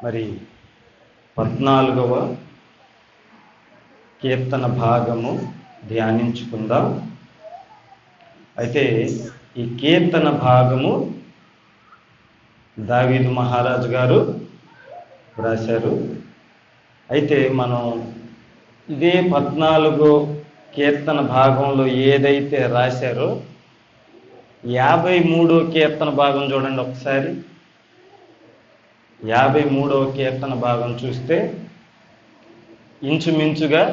మరి 14వ కీర్తన భాగము ధ్యానించుకుందాం. అయితే ఈ కీర్తన భాగము దావీదు మహారాజు గారు రాశారు. అయితే మనం ఇదే 14వ కీర్తన భాగంలో ఏదైతే రాశారో 53వ కీర్తన భాగం చూడండి ఒకసారి. 53వ కీర్తన భాగం చూస్తే ఇంచుమించుగా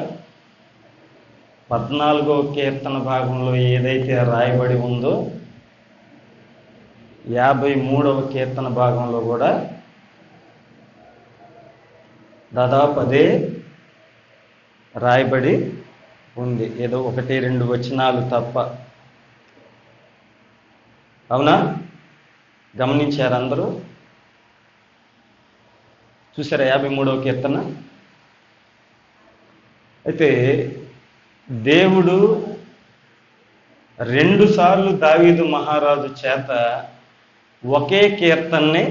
14వ కీర్తన భాగంలో ఏదైతే రాయబడి ఉందో 53వ కీర్తన భాగంలో కూడా దాదాపు అదే రాయబడి ఉంది, ఏదో 1-2 వచనాలు తప్ప. అవునా? గమనించారు అందరూ? చూసారా 53వ కీర్తన? అయితే దేవుడు 2 సార్లు దావీదు మహారాజు చేత ఒకే కీర్తనని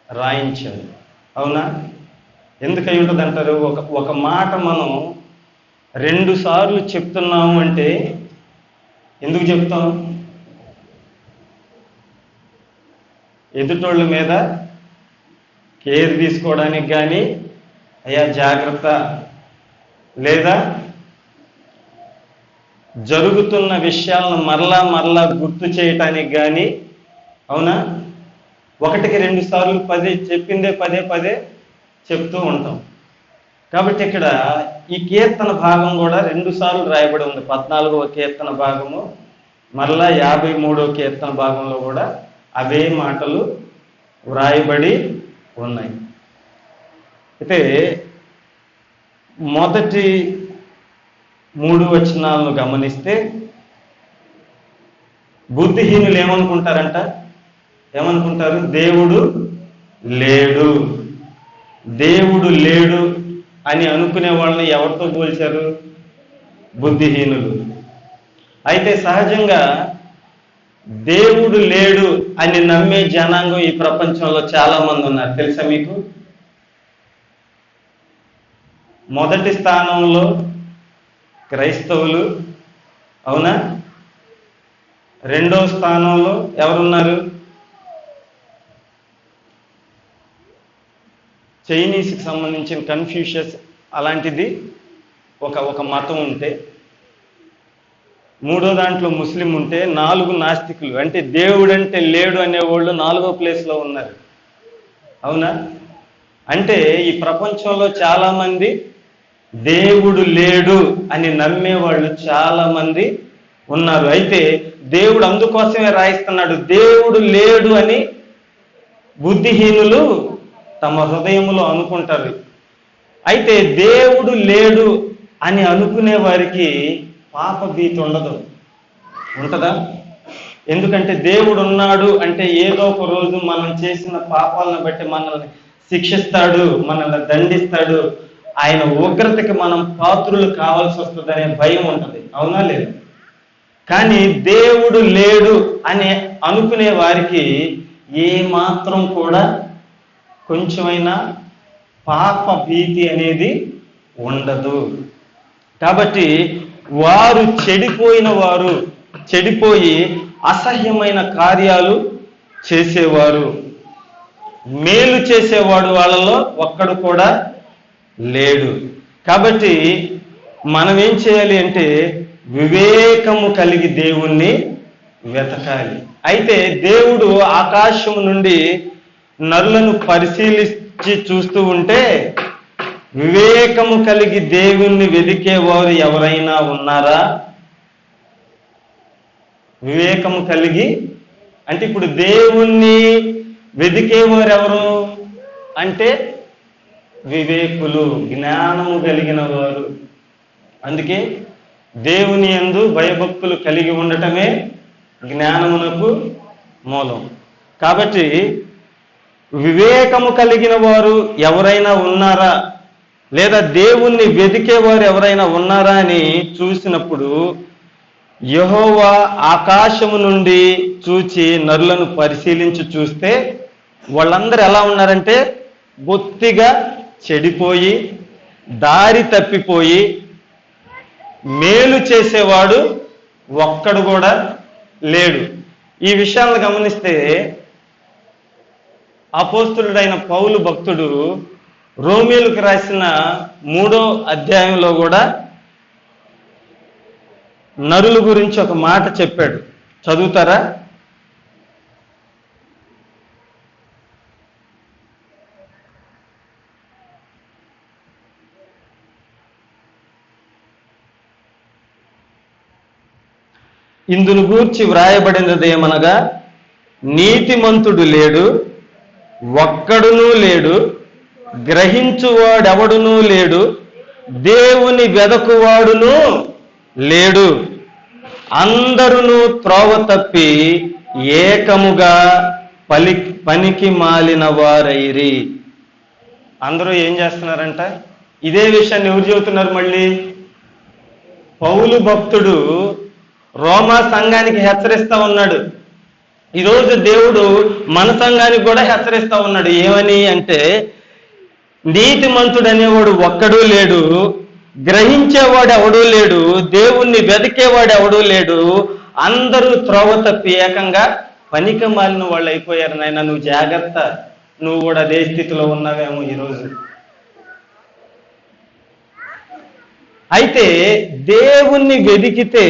రాయించాడు. అవునా? ఎందుకై ఉంటుంది అంటారు? ఒక మాట మనం 2 సార్లు చెప్తున్నాము అంటే ఎందుకు చెప్తాం? ఎదుటోళ్ళ మీద కేర్ తీసుకోవడానికి కానీ, అయ్యా జాగ్రత్త, లేదా జరుగుతున్న విషయాలను మరలా గుర్తు చేయటానికి కానీ. అవునా? 1-2 సార్లు చెప్పిందే పదే చెప్తూ ఉంటాం. కాబట్టి ఇక్కడ ఈ కీర్తన భాగం కూడా 2 సార్లు రాయబడి ఉంది. 14వ కీర్తన భాగము, మరలా 53వ కీర్తన భాగంలో కూడా అవే మాటలు వ్రాయబడి ఉన్నాయి. అయితే మొదటి 3 వచనాలను గమనిస్తే బుద్ధిహీనులు ఏమనుకుంటారంట? ఏమనుకుంటారు? దేవుడు లేడు అని అనుకునే వాళ్ళని ఎవరితో పోల్చారు? బుద్ధిహీనులు. అయితే సహజంగా దేవుడు లేడు అని నమ్మే జనాంగం ఈ ప్రపంచంలో చాలా మంది ఉన్నారు. తెలుసా మీకు? మొదటి స్థానంలో క్రైస్తవులు. అవునా? 2వ స్థానంలో ఎవరున్నారు? చైనీస్కి సంబంధించిన కన్ఫ్యూషియస్ అలాంటిది ఒక మతం ఉంటే, 3వ దాంట్లో ముస్లిం ఉంటే, 4 నాస్తికులు, అంటే దేవుడంటే లేడు అనేవాళ్ళు 4వ ప్లేస్లో ఉన్నారు. అవునా? అంటే ఈ ప్రపంచంలో చాలామంది దేవుడు లేడు అని నమ్మేవాళ్ళు చాలామంది ఉన్నారు. అయితే దేవుడు అందుకోసమే రాయిస్తున్నాడు, దేవుడు లేడు అని బుద్ధిహీనులు తమ హృదయంలో అనుకుంటారు. అయితే దేవుడు లేడు అని అనుకునే వారికి పాప భీతి ఉండదు. ఉంటుందా? ఎందుకంటే దేవుడు ఉన్నాడు అంటే ఏదో ఒక రోజు మనం చేసిన పాపాలను బట్టి మనల్ని శిక్షిస్తాడు, మనల్ని దండిస్తాడు, ఆయన ఉగ్రతకి మనం పాత్రులు కావాల్సి వస్తుందనే భయం ఉంటుంది. అవునా? లేదు? కానీ దేవుడు లేడు అని అనుకునే వారికి ఏ మాత్రం కూడా కొంచెమైనా పాప భీతి అనేది ఉండదు. కాబట్టి వారు చెడిపోయి అసహ్యమైన కార్యాలు చేసేవారు. మేలు చేసేవాడు వాళ్ళలో ఒక్కడు కూడా లేడు. కాబట్టి మనం ఏం చేయాలి అంటే వివేకము కలిగి దేవుణ్ణి వెతకాలి. అయితే దేవుడు ఆకాశం నుండి నరులను పరిశీలించి చూస్తూ ఉంటే వివేకము కలిగి దేవుణ్ణి వెతికేవారు ఎవరైనా ఉన్నారా? వివేకము కలిగి అంటే ఇప్పుడు దేవుణ్ణి వెతికేవారు ఎవరు అంటే వివేకులు, జ్ఞానము కలిగిన వారు. అందుకే దేవుని యందు భయభక్తులు కలిగి ఉండటమే జ్ఞానమునకు మూలం. కాబట్టి వివేకము కలిగిన వారు ఎవరైనా ఉన్నారా, లేదా దేవుణ్ణి వెతికేవారు ఎవరైనా ఉన్నారా అని చూసినప్పుడు యెహోవా ఆకాశము నుండి చూచి నరులను పరిశీలించి చూస్తే వాళ్ళందరూ ఎలా ఉన్నారంటే బొత్తిగా చెడిపోయి దారి తప్పిపోయి మేలు చేసేవాడు ఒక్కడు కూడా లేడు. ఈ విషయాలను గమనిస్తే అపోస్తులుడైన పౌలు భక్తుడు రోమీయులకు రాసిన 3వ అధ్యాయంలో కూడా నరుల గురించి ఒక మాట చెప్పాడు. చదువుతారా? ఇందును గూర్చి వ్రాయబడినదేమనగా, నీతిమంతుడు లేడు, ఒక్కడునూ లేడు, గ్రహించువాడెవడునూ లేడు, దేవుని వెదకువాడును లేడు, అందరును త్రోవ తప్పి ఏకముగా పనికి మాలిన వారైరి. అందరూ ఏం చేస్తున్నారంట? ఇదే విషయాన్ని ఎవరు చెబుతున్నారు? మళ్ళీ పౌలు భక్తుడు రోమా సంఘానికి హెచ్చరిస్తా ఉన్నాడు. ఈరోజు దేవుడు మన సంఘానికి కూడా హెచ్చరిస్తా ఉన్నాడు. ఏమని అంటే, నీతిమంతుడు అనేవాడు ఒక్కడూ లేడు, గ్రహించేవాడు ఎవడూ లేడు, దేవుణ్ణి వెతికేవాడు ఎవడూ లేడు, అందరూ త్రోవ తప్పి ఏకంగా పనికి మాలిన వాళ్ళు అయిపోయారు. నాయన నువ్వు జాగ్రత్త, నువ్వు కూడా అదే స్థితిలో ఉన్నావేమో ఈరోజు. అయితే దేవుణ్ణి వెదికితే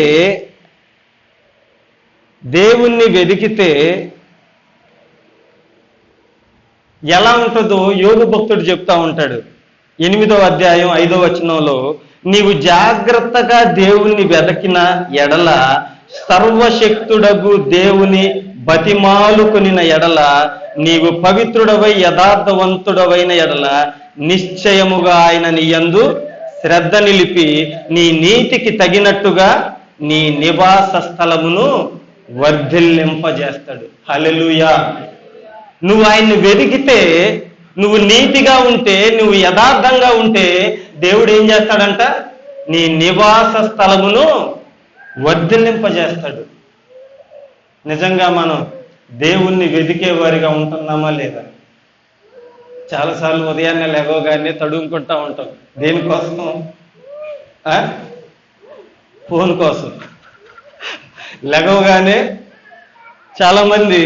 ఎలా ఉంటుందో యోగు భక్తుడు చెప్తా ఉంటాడు. 8వ అధ్యాయం 5వ వచనంలో, నీవు జాగ్రత్తగా దేవుణ్ణి వెదకిన ఎడల, సర్వశక్తుడగు దేవుని బతిమాలుకొనిన ఎడల, నీవు పవిత్రుడవై యథార్థవంతుడవైన ఎడల, నిశ్చయముగా ఆయన నీ యందు శ్రద్ధ నిలిపి నీ నీతికి తగినట్టుగా నీ నివాస స్థలమును వర్ధిల్లింపజేస్తాడు. హల్లెలూయా. నువ్వు ఆయన్ని వెదికితే, నువ్వు నీతిగా ఉంటే, నువ్వు యథార్థంగా ఉంటే, దేవుడు ఏం చేస్తాడంట? నీ నివాస స్థలమును వర్ధిల్లింపజేస్తాడు. నిజంగా మనం దేవుణ్ణి వెదికే వారిగా ఉంటున్నామా లేదా? చాలాసార్లు ఉదయాన్నే లేవగానే తడుముకుంటా ఉంటాం. దేనికోసం? ఫోన్ కోసం. లెగవగానే చాలామంది,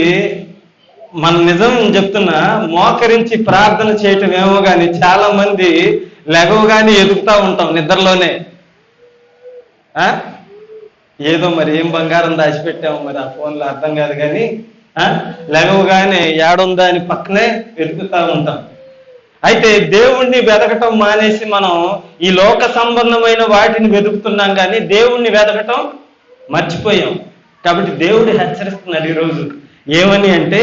మన నిజం చెప్తున్నా, మోకరించి ప్రార్థన చేయటం ఏమో కానీ చాలా మంది లెగవగానే ఎదుగుతూ ఉంటాం నిద్రలోనే. ఏదో మరి ఏం బంగారం దాచిపెట్టాము మరి ఆ ఫోన్లో అర్థం కాదు కానీ లెగవగానే ఏడుందా అని పక్కనే వెతుకుతూ ఉంటాం. అయితే దేవుణ్ణి వెతకటం మానేసి మనం ఈ లోక సంబంధమైన వాటిని వెతుకుతున్నాం, కానీ దేవుణ్ణి వెతకటం మర్చిపోయాం. కాబట్టి దేవుడు హెచ్చరిస్తున్నాడు ఈరోజు. ఏమని అంటే,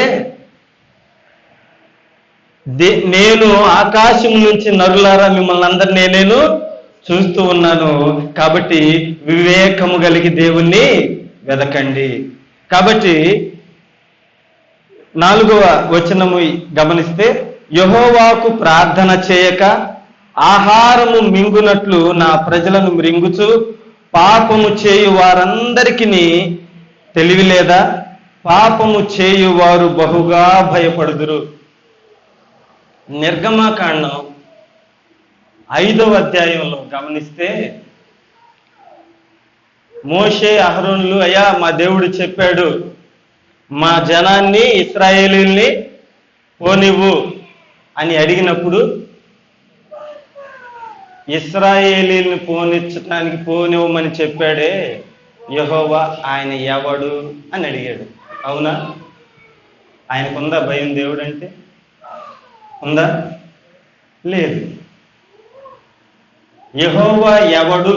నేను ఆకాశం నుంచి నరులారా మిమ్మల్ని అందరినీ నేను చూస్తూ ఉన్నాను, కాబట్టి వివేకము కలిగి దేవుణ్ణి వెదకండి. కాబట్టి 4వ వచనము గమనిస్తే, యెహోవాకు ప్రార్థన చేయక ఆహారము మింగునట్లు నా ప్రజలను మృంగుచు, పాపము చేయు వారందరికీ తెలివి లేదా? పాపము చేయువారు బహుగా భయపడుదురు. నిర్గమకాండం 5వ అధ్యాయంలో గమనిస్తే, మోషే అహరోనులు, అయ్యా మా దేవుడు చెప్పాడు, మా జనాన్ని ఇశ్రాయేలీల్ని పోనివ్వు అని అడిగినప్పుడు, ఇశ్రాయేలీల్ని పోనివ్వమని చెప్పాడే యెహోవా, ఆయన ఎవడు అని అడిగాడు. అవునా? ఆయనకుందా భయం? దేవుడు అంటే ఉందా? లేదు. యెహోవా ఎవడు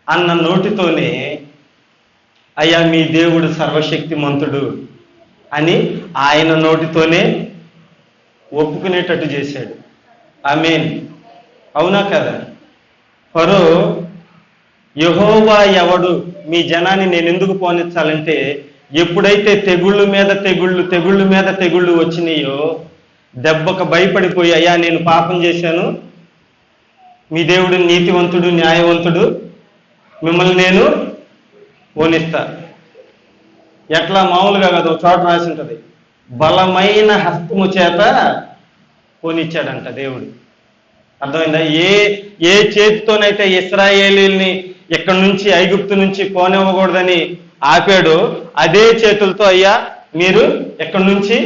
అన్న నోటితోనే, అయ్యా మీ దేవుడు సర్వశక్తిమంతుడు అని ఆయన నోటితోనే ఒప్పుకునేటట్టు చేశాడు. ఆమేన్. అవునా కదా? ఫరో, యెహోవా ఎవడు, మీ జనాన్ని నేను ఎందుకు పోనిచ్చాలంటే, ఎప్పుడైతే తెగుళ్ళు మీద తెగుళ్ళు వచ్చినాయో దెబ్బకు భయపడిపోయి, అయ్యా నేను పాపం చేశాను, మీ దేవుడు నీతివంతుడు న్యాయవంతుడు, మిమ్మల్ని నేను పోనిస్తా. ఎట్లా? మామూలుగా కదా, చోట రాసి ఉంటుంది, బలమైన హస్తము చేత పోనిచ్చాడంట దేవుడు. అర్థమైందా? ఏ చేతితోనైతే ఇశ్రాయేలీల్ని ఇక్కడి నుంచి ఐగుప్తు నుంచి పోనివ్వకూడదని ఆపాడో అదే చేతులతో అయ్యా మీరు ఎక్కడి నుంచి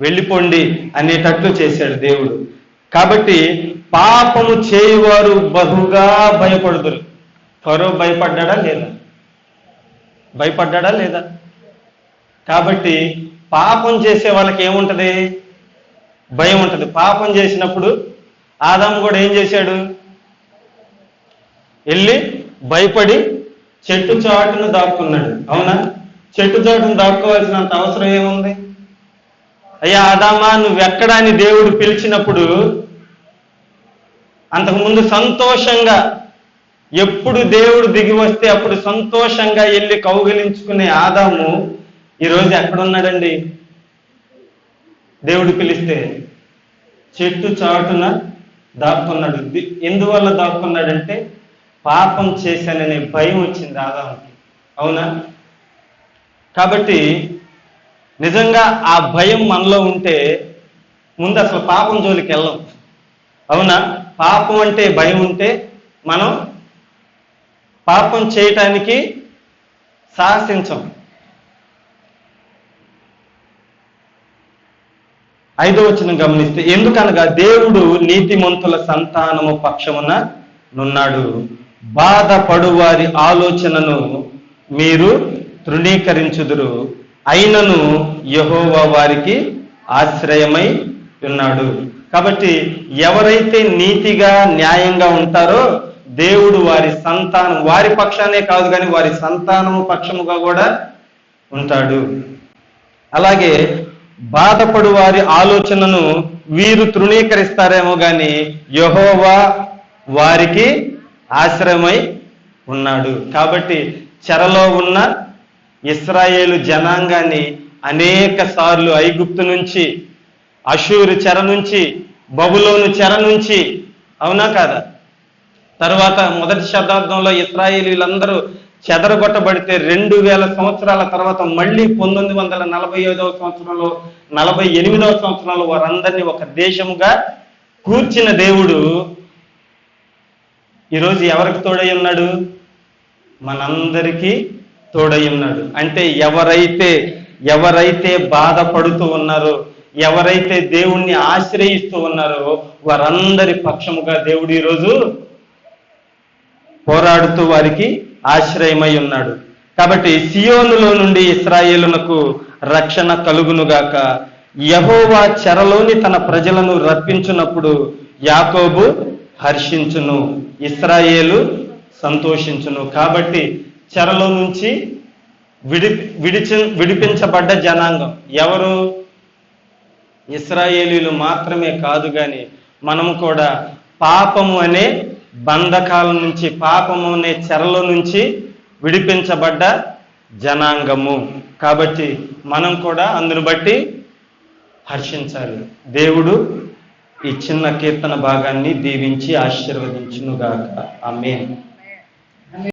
వెళ్ళిపోండి అనేటట్లు చేశాడు దేవుడు. కాబట్టి పాపము చేయువారు బహుగా భయపడుదురు. ఫరో భయపడ్డా లేదా? భయపడ్డా లేదా? కాబట్టి పాపం చేసే వాళ్ళకి ఏముంటది? భయం ఉంటుంది. పాపం చేసినప్పుడు ఆదాము కూడా ఏం చేశాడు? వెళ్ళి భయపడి చెట్టు చాటును దాక్కున్నాడు. అవునా? చెట్టు చాటును దాక్కోవాల్సినంత అవసరం ఏముంది? అయ్యా ఆదామా నువ్వెక్కడా అని దేవుడు పిలిచినప్పుడు అంతకుముందు సంతోషంగా, ఎప్పుడు దేవుడు దిగి వస్తే అప్పుడు సంతోషంగా వెళ్ళి కౌగిలించుకునే ఆదాము ఈరోజు ఎక్కడున్నాడండి? దేవుడు పిలిస్తే చెట్టు చాటున దాక్కున్నాడు. ఎందువల్ల దాక్కున్నాడంటే పాపం చేశాననే భయం వచ్చింది ఆదాముకి. అవునా? కాబట్టి నిజంగా ఆ భయం మనలో ఉంటే ముందు అసలు పాపం జోలికి వెళ్ళం. అవునా? పాపం అంటే భయం ఉంటే మనం పాపం చేయటానికి సాహసించం. 5వ వచనం గమనిస్తే, ఎందుకనగా దేవుడు నీతిమంతుల సంతానము పక్షమున నున్నాడు, బాధపడు వారి ఆలోచనను మీరు తృణీకరించుదురు, అయినను యెహోవా వారికి ఆశ్రయమై ఉన్నాడు. కాబట్టి ఎవరైతే నీతిగా న్యాయంగా ఉంటారో దేవుడు వారి సంతానం, వారి పక్షానే కాదు కానీ వారి సంతానము పక్షముగా కూడా ఉంటాడు. అలాగే బాధపడు వారి ఆలోచనను వీరు తృణీకరిస్తారేమో కానీ యెహోవా వారికి ఆశ్రయమై ఉన్నాడు. కాబట్టి చెరలో ఉన్న ఇశ్రాయేలు జనాంగాన్ని అనేక సార్లు ఐగుప్తు నుంచి, అషూరు చెర నుంచి, బబులోను చెర నుంచి, అవునా కాదా? తర్వాత మొదటి శతాబ్దంలో ఇశ్రాయేలీలందరూ చెదరగొట్టబడితే 2000 సంవత్సరాల తర్వాత మళ్ళీ 1945వ సంవత్సరంలో 48వ సంవత్సరంలో వారందరినీ ఒక దేశముగా కూర్చిన దేవుడు ఈరోజు ఎవరికి తోడై ఉన్నాడు? మనందరికీ తోడై ఉన్నాడు. అంటే ఎవరైతే బాధపడుతూ ఉన్నారో, ఎవరైతే దేవుణ్ణి ఆశ్రయిస్తూ ఉన్నారో వారందరి పక్షముగా దేవుడు ఈరోజు పోరాడుతూ వారికి ఆశ్రయమై ఉన్నాడు. కాబట్టి సియోనులో నుండి ఇశ్రాయేలునకు రక్షణ కలుగునుగాక. యెహోవా చెరలోని తన ప్రజలను రప్పించున్నప్పుడు యాకోబు హర్షించును, ఇశ్రాయేలు సంతోషించును. కాబట్టి చెరలో నుంచి విడిపించబడ్డ జనాంగం ఎవరు? ఇశ్రాయేలీలు మాత్రమే కాదు కానీ మనము కూడా పాపము అనే బంధకాల నుంచి, పాపము అనే చెరలో నుంచి విడిపించబడ్డ జనాంగము. కాబట్టి మనం కూడా అందును బట్టి హర్షించాలి. దేవుడు ఈ చిన్న కీర్తన భాగాన్ని దీవించి ఆశీర్వదించునుగాక. ఆమేన్.